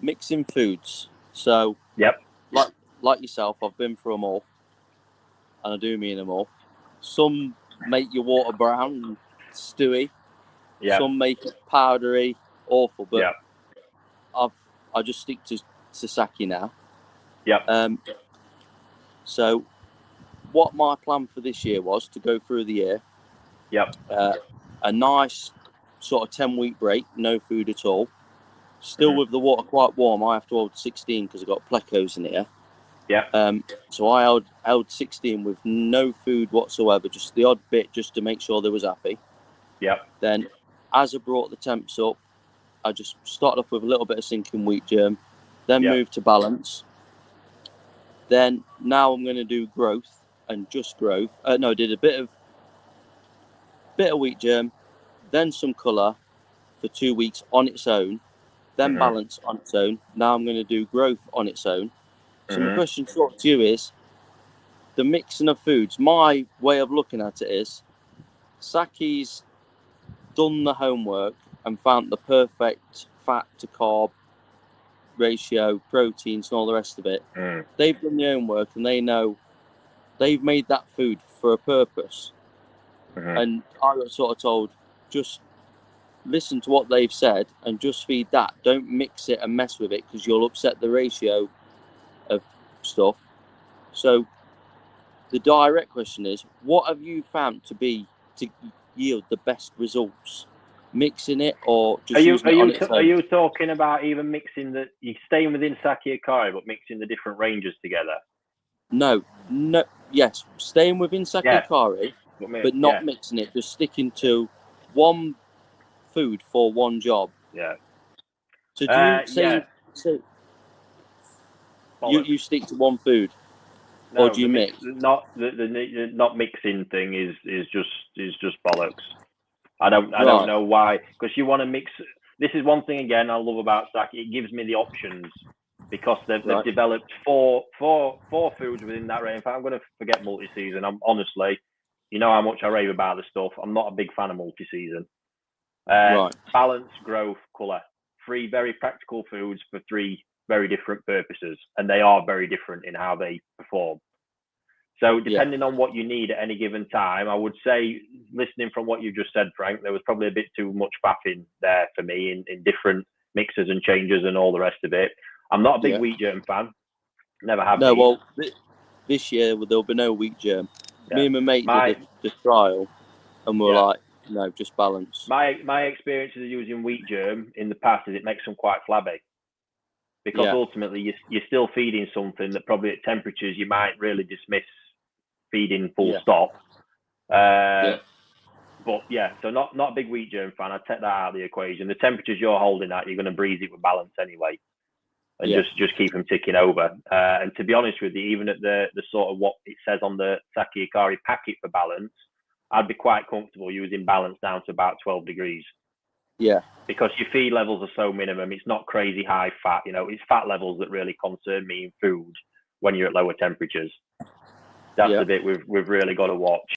mixing foods. So, yep, like yourself, I've been through them all, and I do mean them all. Some make your water brown and stewy. yep. Some make it powdery, awful. But yep. I just stick to Saki now. Yep. So, what my plan for this year was to go through the year. Yep. A nice sort of 10-week break, no food at all. Still with the water quite warm. I have to hold 16 because I've got plecos in here. Yeah. So I held 16 with no food whatsoever, just the odd bit just to make sure they was happy. Yep. Then, as I brought the temps up, I just started off with a little bit of sinking wheat germ, then moved to balance. Then now I'm going to do growth and just growth. I did a bit of wheat germ, then some colour for 2 weeks on its own, then balance on its own. Now I'm going to do growth on its own. So my question to you is, the mixing of foods, my way of looking at it is, Saki's done the homework and found the perfect fat to carb ratio, proteins and all the rest of it. They've done their homework and they know they've made that food for a purpose. And I got sort of told, just listen to what they've said and just feed that. Don't mix it and mess with it because you'll upset the ratio of stuff. So the direct question is, what have you found to yield the best results? Mixing it or just using it on its own? Are you talking about even mixing you're staying within Saki Hikari but mixing the different ranges together? No, yes, staying within Saki Hikari, but not mixing it, just sticking to one food for one job. Yeah. So do you say you stick to one food? No, or do you mix? Not mixing thing is just bollocks. I don't know why, because you want to mix. This is one thing again I love about Saki. It gives me the options because they've developed four foods within that range. In fact, I'm going to forget multi-season. I'm honestly, you know how much I rave about the stuff. I'm not a big fan of multi-season. Balance, growth, colour. 3 very practical foods for 3 very different purposes, and they are very different in how they perform. So depending on what you need at any given time, I would say, listening from what you just said, Frank, there was probably a bit too much faffing there for me in different mixes and changes and all the rest of it. I'm not a big wheat germ fan. Never have been. Well, this year there'll be no wheat germ. Me and my mate did the trial, and we're like, no, just balance. My experiences of using wheat germ in the past is it makes them quite flabby. Because ultimately you're still feeding something that probably at temperatures you might really dismiss feeding full stop. But so not a big wheat germ fan. I'd take that out of the equation. The temperatures you're holding at, you're going to breeze it with balance anyway, and just keep them ticking over. And to be honest with you, even at the sort of what it says on the Saki Hikari packet for balance, I'd be quite comfortable using balance down to about 12 degrees. Yeah. Because your feed levels are so minimum, it's not crazy high fat. You know, it's fat levels that really concern me in food when you're at lower temperatures. That's the bit we've really got to watch.